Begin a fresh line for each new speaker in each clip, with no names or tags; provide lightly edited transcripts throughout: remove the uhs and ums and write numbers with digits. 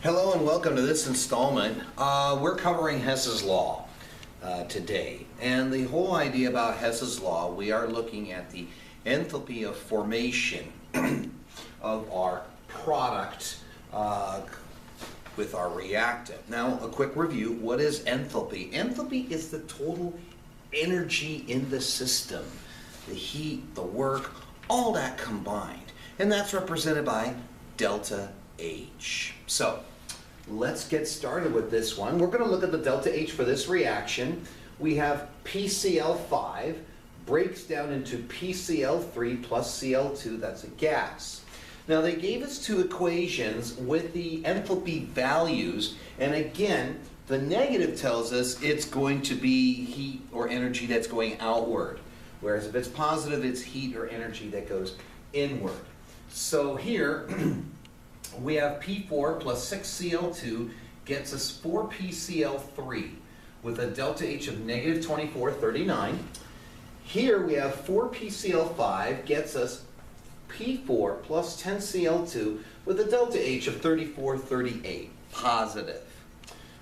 Hello and welcome to this installment. We're covering Hess's Law today. And the whole idea about Hess's Law, we are looking at the enthalpy of formation of our product with our reactant. Now, a quick review. What is enthalpy? Enthalpy is the total energy in the system. The heat, the work, all that combined. And that's represented by delta H. So, let's get started with this one. We're going to look at the delta H for this reaction. We have PCl5 breaks down into PCl3 plus Cl2, that's a gas. Now they gave us two equations with the enthalpy values, and again, the negative tells us it's going to be heat or energy that's going outward, whereas if it's positive, it's heat or energy that goes inward. So here, we have P4 plus 6Cl2 gets us 4PCl3 with a delta H of negative 2439. Here we have 4PCl5 gets us P4 plus 10Cl2 with a delta H of 3438, positive.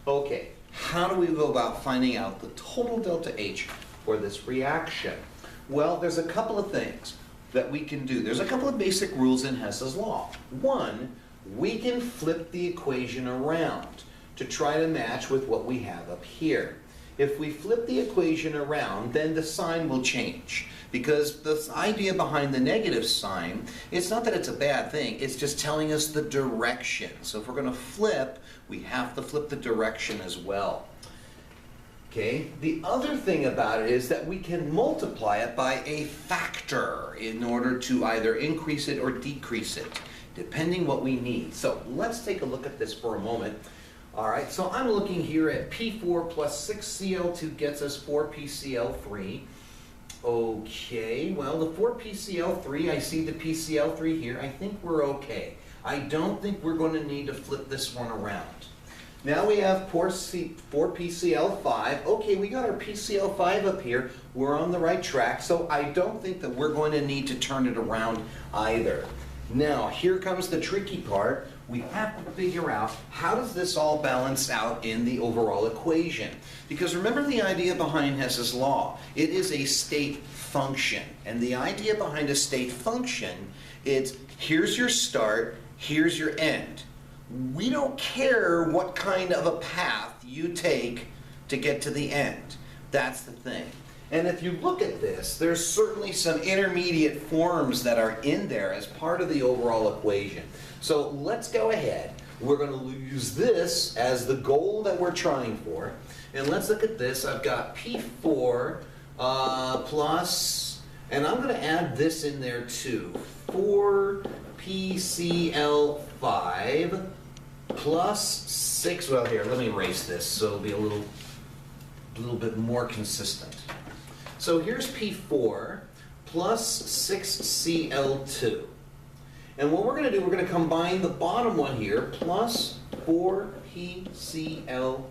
Okay, how do we go about finding out the total delta H for this reaction? Well, there's a couple of things that we can do. There's a couple of basic rules in Hess's Law. One, we can flip the equation around to try to match with what we have up here. If we flip the equation around, then the sign will change. Because the idea behind the negative sign, it's not that it's a bad thing, it's just telling us the direction. So if we're going to flip, we have to flip the direction as well. Okay, the other thing about it is that we can multiply it by a factor in order to either increase it or decrease it, depending what we need. So let's take a look at this for a moment. All right, so I'm looking here at P4 plus 6Cl2 gets us 4PCl3. Okay, well the 4PCl3, I see the PCl3 here. I think we're okay. I don't think we're going to need to flip this one around. Now we have 4PCl5. Okay, we got our PCl5 up here. We're on the right track, so I don't think that we're going to need to turn it around either. Now, here comes the tricky part. We have to figure out how does this all balance out in the overall equation. Because remember the idea behind Hess's Law. It is a state function. And the idea behind a state function is here's your start, here's your end. We don't care what kind of a path you take to get to the end. That's the thing. And if you look at this, there's certainly some intermediate forms that are in there as part of the overall equation. So let's go ahead. We're going to use this as the goal that we're trying for. And let's look at this. I've got P4 plus, and I'm going to add this in there too, 4PCl5 plus 6, well here, let me erase this so it'll be a little bit more consistent. So here's P4 plus 6Cl2. And what we're going to do, we're going to combine the bottom one here, plus 4PCl5.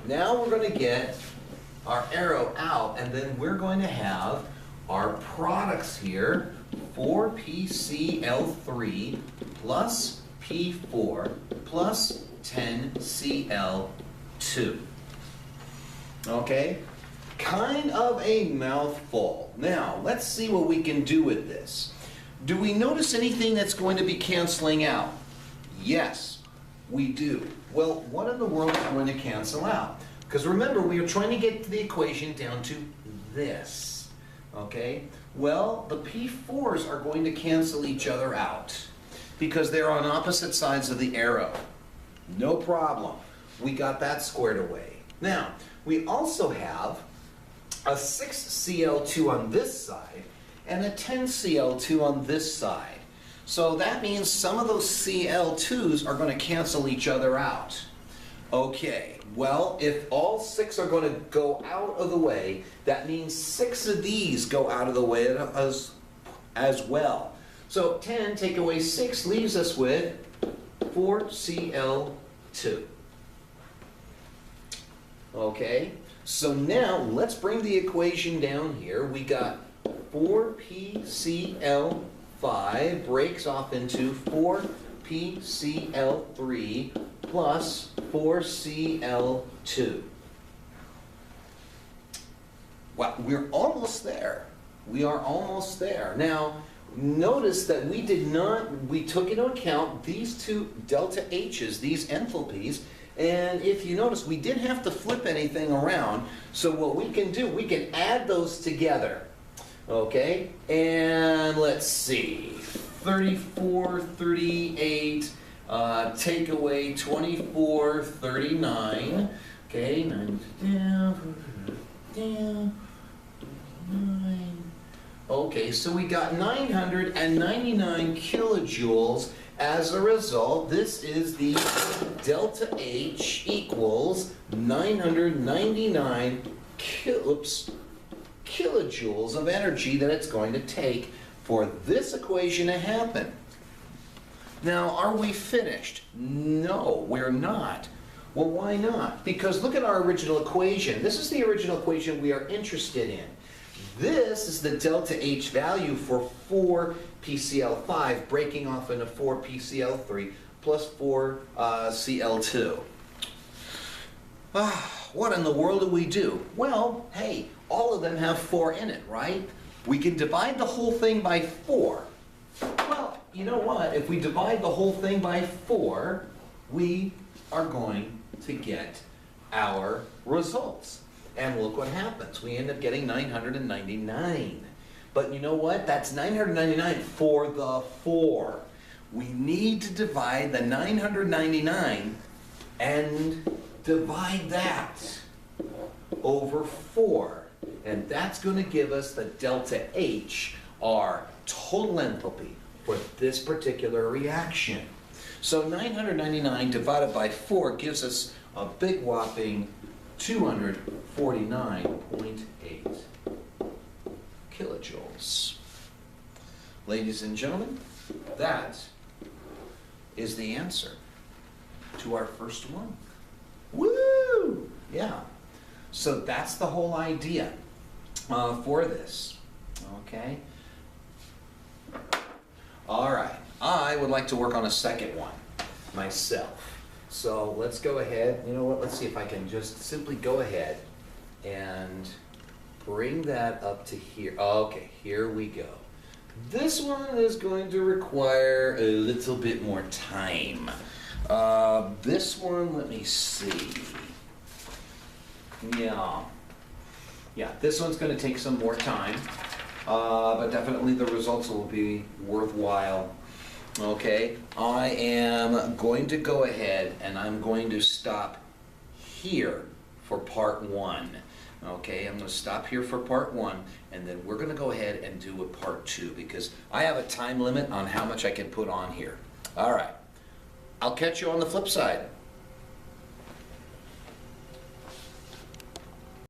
Now we're going to get our arrow out, and then we're going to have our products here, 4PCl3 plus P4 plus 10Cl2. Okay? Kind of a mouthful. Now, let's see what we can do with this. Do we notice anything that's going to be canceling out? Yes, we do. Well, what in the world is going to cancel out? Because remember, we are trying to get the equation down to this. Okay? Well, the P4s are going to cancel each other out because they're on opposite sides of the arrow. No problem. We got that squared away. Now, we also have a 6Cl2 on this side and a 10Cl2 on this side. So that means some of those Cl2s are going to cancel each other out. Okay, well, if all 6 are going to go out of the way, that means 6 of these go out of the way as well. So 10 take away 6 leaves us with 4Cl2. Okay, so now let's bring the equation down here. We got 4PCl5 breaks off into 4 PCl3 plus 4Cl2. Well, we're almost there. We are almost there. Now, notice that we took into account these two delta H's, these enthalpies, and if you notice, we didn't have to flip anything around. So what we can do, we can add those together. Okay, and let's see, 34, 38, take away 24, 39, okay, 9, 9. Okay, so we got 999 kilojoules. As a result, this is the delta H equals 999 kilojoules of energy that it's going to take for this equation to happen. Now, are we finished? No, we're not. Well, why not? Because look at our original equation. This is the original equation we are interested in. This is the delta H value for 4 PCl5 breaking off into 4 PCl3 plus 4 Cl2. What in the world do we do? Well, hey, all of them have 4 in it, right? We can divide the whole thing by 4. Well, you know what? If we divide the whole thing by 4, we are going to get our results. And look what happens. We end up getting 999. But you know what? That's 999 for the 4. We need to divide the 999 and divide that over 4. And that's going to give us the delta H, our total enthalpy for this particular reaction. So 999 divided by 4 gives us a big whopping 249.8 kilojoules. Ladies and gentlemen, that is the answer to our first one. Woo! Yeah. So that's the whole idea for this. Okay? All right. I would like to work on a second one myself. So let's go ahead. You know what? Let's see if I can just simply go ahead and bring that up to here. Okay, here we go. This one is going to require a little bit more time. This one, let me see. Yeah, this one's going to take some more time, but definitely the results will be worthwhile. Okay, I am going to go ahead and I'm going to stop here for part 1. Okay, I'm going to stop here for part 1, and then we're going to go ahead and do a part 2 because I have a time limit on how much I can put on here. All right, I'll catch you on the flip side.